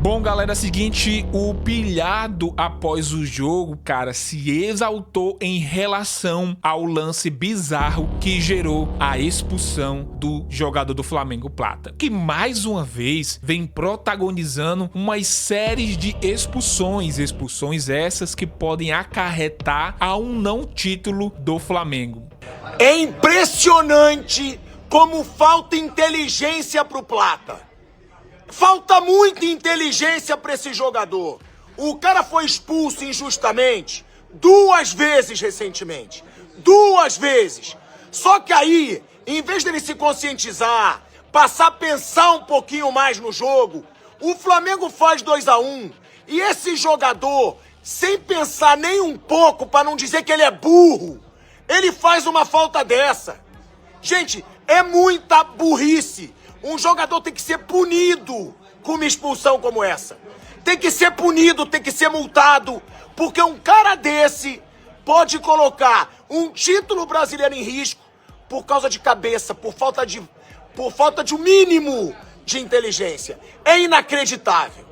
Bom, galera, é o seguinte, o pilhado após o jogo, cara, se exaltou em relação ao lance bizarro que gerou a expulsão do jogador do Flamengo Plata, que mais uma vez vem protagonizando umas séries de expulsões essas que podem acarretar a um não título do Flamengo. É impressionante como falta inteligência pro Plata. Falta muita inteligência para esse jogador. O cara foi expulso injustamente 2 vezes recentemente. 2 vezes. Só que aí, em vez dele se conscientizar, passar a pensar um pouquinho mais no jogo, o Flamengo faz 2-1. E esse jogador, sem pensar nem um pouco, para não dizer que ele é burro, ele faz uma falta dessa. Gente, é muita burrice. Um jogador tem que ser punido com uma expulsão como essa. Tem que ser punido, tem que ser multado, porque um cara desse pode colocar um título brasileiro em risco por causa de cabeça, por falta de um mínimo de inteligência. É inacreditável.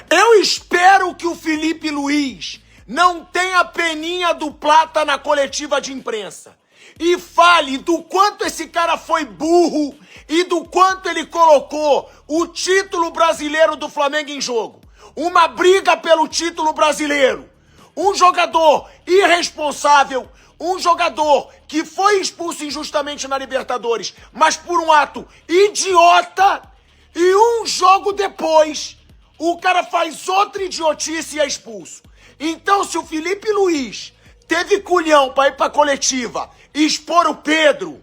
Eu espero que o Felipe Luiz não tenha peninha do Plata na coletiva de imprensa e fale do quanto esse cara foi burro e do quanto ele colocou o título brasileiro do Flamengo em jogo. Uma briga pelo título brasileiro. Um jogador irresponsável, um jogador que foi expulso injustamente na Libertadores, mas por um ato idiota, e um jogo depois o cara faz outra idiotice e é expulso. Então, se o Felipe Luiz teve culhão para ir para coletiva e expor o Pedro,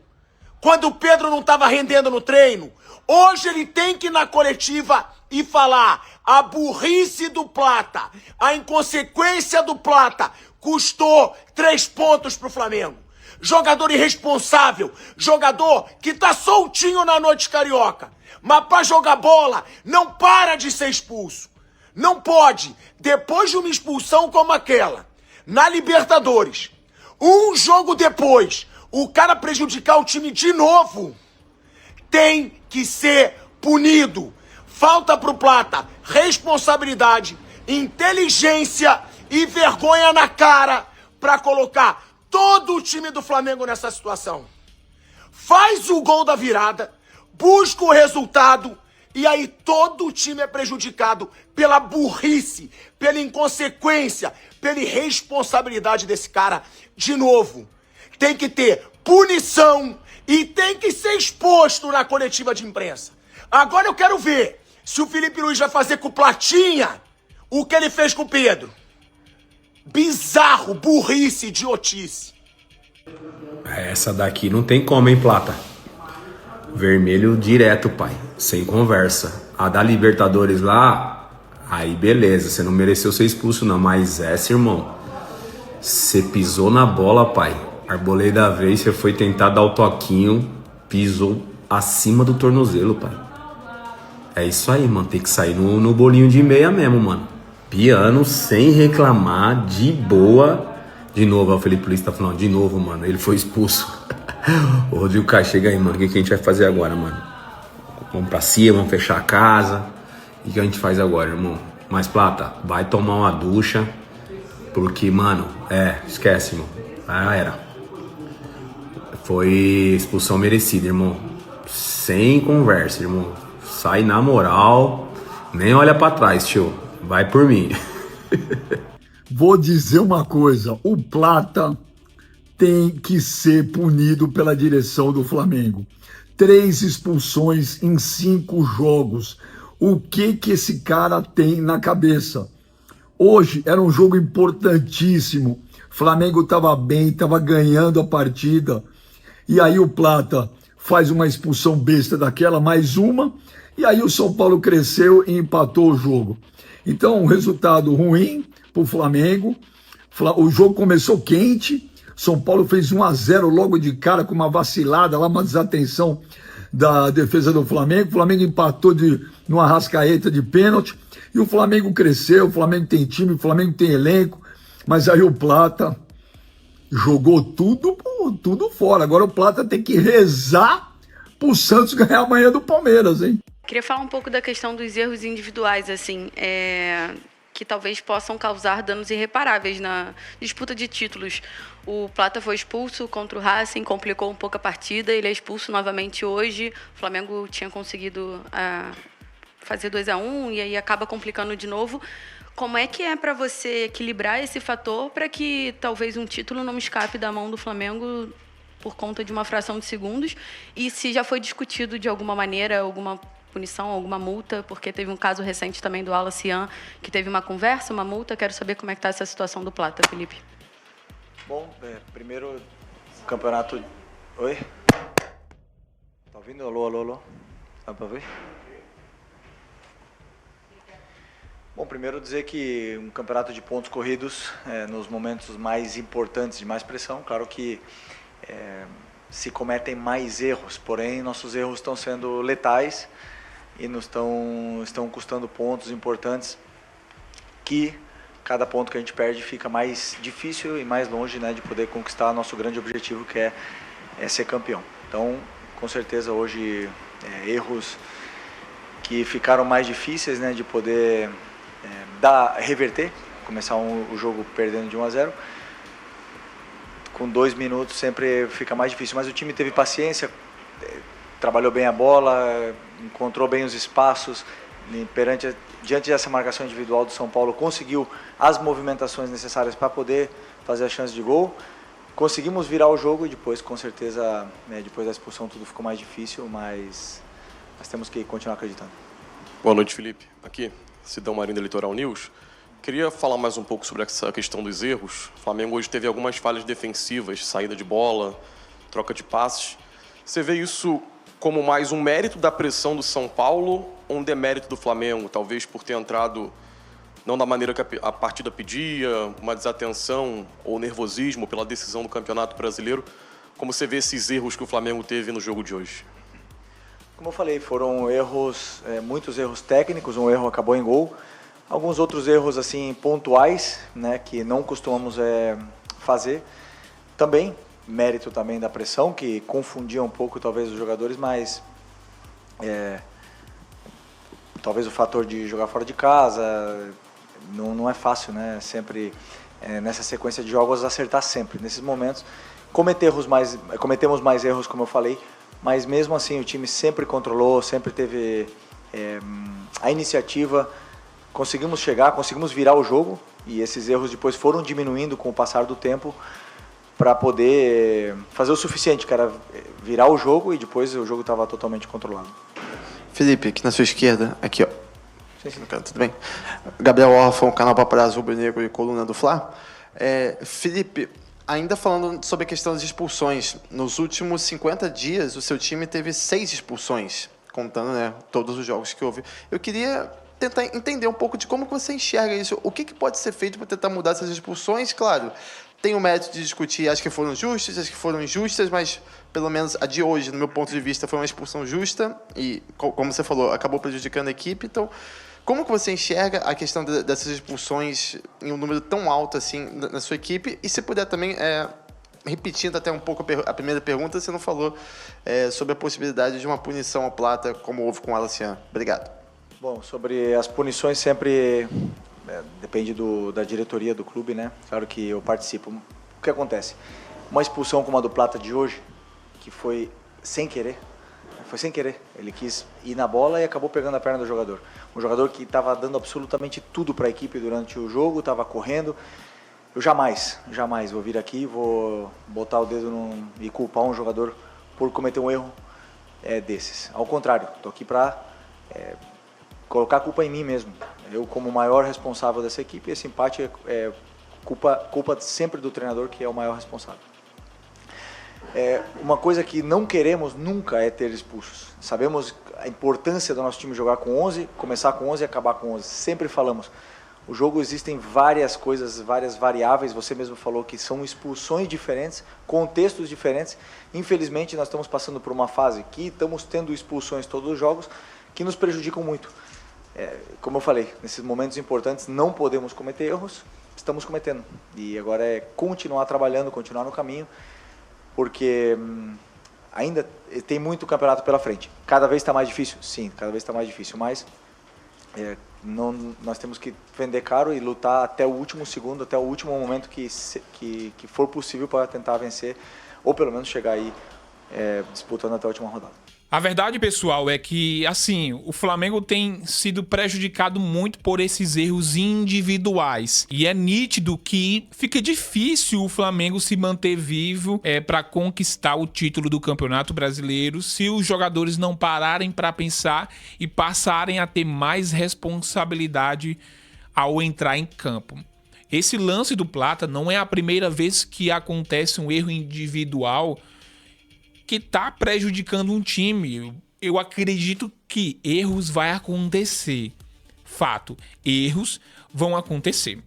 quando o Pedro não estava rendendo no treino, hoje ele tem que ir na coletiva e falar: a burrice do Plata, a inconsequência do Plata custou 3 pontos pro Flamengo. Jogador irresponsável, jogador que tá soltinho na noite carioca, mas pra jogar bola não para de ser expulso. Não pode, depois de uma expulsão como aquela, na Libertadores, um jogo depois, o cara prejudicar o time de novo. Tem que ser punido. Falta pro Plata responsabilidade, inteligência e vergonha na cara pra colocar todo o time do Flamengo nessa situação. Faz o gol da virada, busca o resultado, e aí todo o time é prejudicado pela burrice, pela inconsequência, pela irresponsabilidade desse cara. De novo, tem que ter punição e tem que ser exposto na coletiva de imprensa. Agora eu quero ver se o Felipe Luiz vai fazer com o Platinha o que ele fez com o Pedro. Bizarro, burrice, idiotice. Essa daqui não tem como, hein, Plata? Vermelho direto, pai. Sem conversa. A da Libertadores lá, aí beleza, você não mereceu ser expulso não, mas essa, irmão, você pisou na bola, pai. Arboleda da vez, você foi tentar dar o toquinho, pisou acima do tornozelo, pai. É isso aí, mano, tem que sair no bolinho de meia mesmo, mano. Piano, sem reclamar, de boa. De novo, o Felipe Luiz tá falando, de novo, mano, ele foi expulso. Ô, Rodrigo Caio, chega aí, mano, o que a gente vai fazer agora, mano? Vamos pra cima, vamos fechar a casa. O que a gente faz agora, irmão? Mas, Plata, vai tomar uma ducha, porque, mano, esquece, irmão. Já era. Foi expulsão merecida, irmão. Sem conversa, irmão. Sai na moral, nem olha pra trás, tio. Vai por mim. Vou dizer uma coisa, o Plata tem que ser punido pela direção do Flamengo. 3 expulsões em 5 jogos. O que esse cara tem na cabeça? Hoje era um jogo importantíssimo. Flamengo estava bem, estava ganhando a partida. E aí o Plata faz uma expulsão besta daquela, mais uma. E aí o São Paulo cresceu e empatou o jogo. Então, um resultado ruim para o Flamengo. O jogo começou quente. São Paulo fez 1-0 logo de cara com uma vacilada lá, uma desatenção da defesa do Flamengo. O Flamengo empatou numa rascaeta de pênalti. E o Flamengo cresceu, o Flamengo tem time, o Flamengo tem elenco. Mas aí o Plata jogou tudo fora. Agora o Plata tem que rezar pro Santos ganhar amanhã do Palmeiras, hein? Queria falar um pouco da questão dos erros individuais, assim, que talvez possam causar danos irreparáveis na disputa de títulos. O Plata foi expulso contra o Racing, complicou um pouco a partida, ele é expulso novamente hoje. O Flamengo tinha conseguido fazer 2-1 e aí acaba complicando de novo. Como é que é para você equilibrar esse fator para que talvez um título não escape da mão do Flamengo por conta de uma fração de segundos? E se já foi discutido de alguma maneira, alguma punição, alguma multa, porque teve um caso recente também do Alacian, que teve uma conversa, uma multa. Quero saber como é que está essa situação do Plata, Felipe. Bom, primeiro, campeonato... Oi? Tá ouvindo? Alô, alô, alô? Dá pra ver? Bom, primeiro dizer que um campeonato de pontos corridos, nos momentos mais importantes, de mais pressão, claro que se cometem mais erros, porém nossos erros estão sendo letais e nos estão custando pontos importantes, que cada ponto que a gente perde fica mais difícil e mais longe, né, de poder conquistar nosso grande objetivo, que é ser campeão. Então, com certeza hoje erros que ficaram mais difíceis, né, de poder reverter, começar o jogo perdendo de 1-0. Com 2 minutos sempre fica mais difícil, mas o time teve paciência, trabalhou bem a bola, encontrou bem os espaços, diante dessa marcação individual do São Paulo, conseguiu as movimentações necessárias para poder fazer a chance de gol. Conseguimos virar o jogo e depois, com certeza, depois da expulsão tudo ficou mais difícil, mas temos que continuar acreditando. Boa noite, Felipe. Aqui, Sidão Marinho da Litoral News. Queria falar mais um pouco sobre essa questão dos erros. O Flamengo hoje teve algumas falhas defensivas, saída de bola, troca de passes. Você vê isso como mais um mérito da pressão do São Paulo ou um demérito do Flamengo, talvez por ter entrado não da maneira que a partida pedia, uma desatenção ou nervosismo pela decisão do Campeonato Brasileiro? Como você vê esses erros que o Flamengo teve no jogo de hoje? Como eu falei, foram erros, muitos erros técnicos, um erro acabou em gol, alguns outros erros assim pontuais, né, que não costumamos fazer. Também mérito também da pressão, que confundia um pouco talvez os jogadores, mas talvez o fator de jogar fora de casa não é fácil, né? Sempre nessa sequência de jogos acertar sempre. Nesses momentos cometemos mais erros, como eu falei, mas mesmo assim o time sempre controlou, sempre teve a iniciativa, conseguimos virar o jogo e esses erros depois foram diminuindo com o passar do tempo para poder fazer o suficiente, que era virar o jogo, e depois o jogo estava totalmente controlado. Felipe, aqui na sua esquerda, aqui ó. Sim, sim. Tudo bem? Gabriel Orfão, canal Paparazzo Rubro Negro e coluna do Fla. Felipe, ainda falando sobre a questão das expulsões, nos últimos 50 dias o seu time teve 6 expulsões, contando, né, todos os jogos que houve. Eu queria tentar entender um pouco de como você enxerga isso. O que pode ser feito para tentar mudar essas expulsões? Claro, tem o mérito de discutir, acho que foram justas, acho que foram injustas, mas pelo menos a de hoje, no meu ponto de vista, foi uma expulsão justa e, como você falou, acabou prejudicando a equipe. Então, como que você enxerga a questão dessas expulsões em um número tão alto assim na sua equipe? E se puder também, repetindo até um pouco a primeira pergunta, você não falou sobre a possibilidade de uma punição ao Plata, como houve com o Alacian. Obrigado. Bom, sobre as punições sempre depende da diretoria do clube, né? Claro que eu participo. O que acontece? Uma expulsão como a do Plata de hoje, que foi sem querer, ele quis ir na bola e acabou pegando a perna do jogador. Um jogador que estava dando absolutamente tudo para a equipe durante o jogo, estava correndo. Eu jamais vou vir aqui, vou botar o dedo e culpar um jogador por cometer um erro desses. Ao contrário, estou aqui para colocar a culpa em mim mesmo. Eu, como o maior responsável dessa equipe, esse empate é culpa sempre do treinador, que é o maior responsável. Uma coisa que não queremos nunca é ter expulsos. Sabemos a importância do nosso time jogar com 11, começar com 11 e acabar com 11. Sempre falamos. O jogo existem várias coisas, várias variáveis. Você mesmo falou que são expulsões diferentes, contextos diferentes. Infelizmente, nós estamos passando por uma fase que estamos tendo expulsões todos os jogos que nos prejudicam muito. Como eu falei, nesses momentos importantes não podemos cometer erros, estamos cometendo. E agora é continuar trabalhando, continuar no caminho, porque ainda tem muito campeonato pela frente. Cada vez está mais difícil? Sim, cada vez está mais difícil, mas nós temos que vender caro e lutar até o último segundo, até o último momento que for possível para tentar vencer, ou pelo menos chegar aí disputando até a última rodada. A verdade, pessoal, é que, assim, o Flamengo tem sido prejudicado muito por esses erros individuais. E é nítido que fica difícil o Flamengo se manter vivo para conquistar o título do Campeonato Brasileiro se os jogadores não pararem para pensar e passarem a ter mais responsabilidade ao entrar em campo. Esse lance do Plata não é a primeira vez que acontece um erro individual que tá prejudicando um time. Eu acredito que erros vai acontecer. Fato, erros vão acontecer.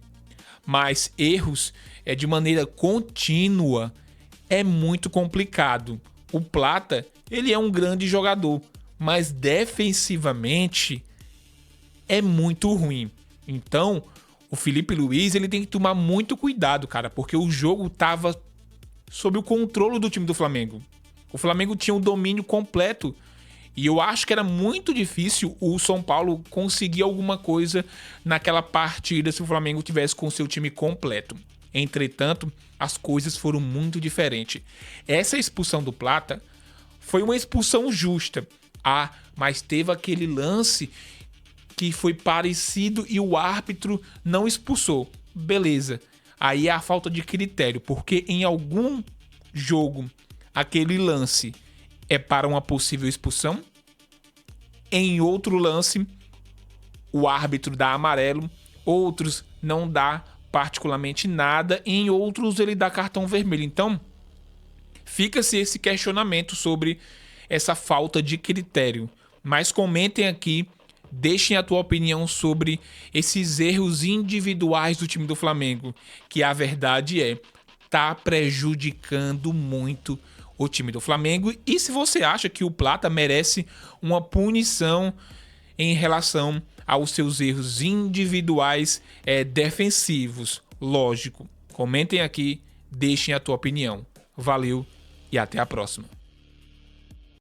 Mas erros de maneira contínua é muito complicado. O Plata, ele é um grande jogador, mas defensivamente é muito ruim. Então, o Felipe Luiz, ele tem que tomar muito cuidado, cara, porque o jogo tava sob o controle do time do Flamengo. O Flamengo tinha um domínio completo e eu acho que era muito difícil o São Paulo conseguir alguma coisa naquela partida se o Flamengo tivesse com o seu time completo. Entretanto, as coisas foram muito diferentes. Essa expulsão do Plata foi uma expulsão justa. Mas teve aquele lance que foi parecido e o árbitro não expulsou. Beleza. Aí é a falta de critério, porque em algum jogo aquele lance é para uma possível expulsão. Em outro lance, o árbitro dá amarelo. Outros não dá particularmente nada. Em outros, ele dá cartão vermelho. Então, fica-se esse questionamento sobre essa falta de critério. Mas comentem aqui, deixem a tua opinião sobre esses erros individuais do time do Flamengo. Que a verdade tá prejudicando muito o time do Flamengo. E se você acha que o Plata merece uma punição em relação aos seus erros individuais defensivos, lógico. Comentem aqui, deixem a tua opinião. Valeu e até a próxima.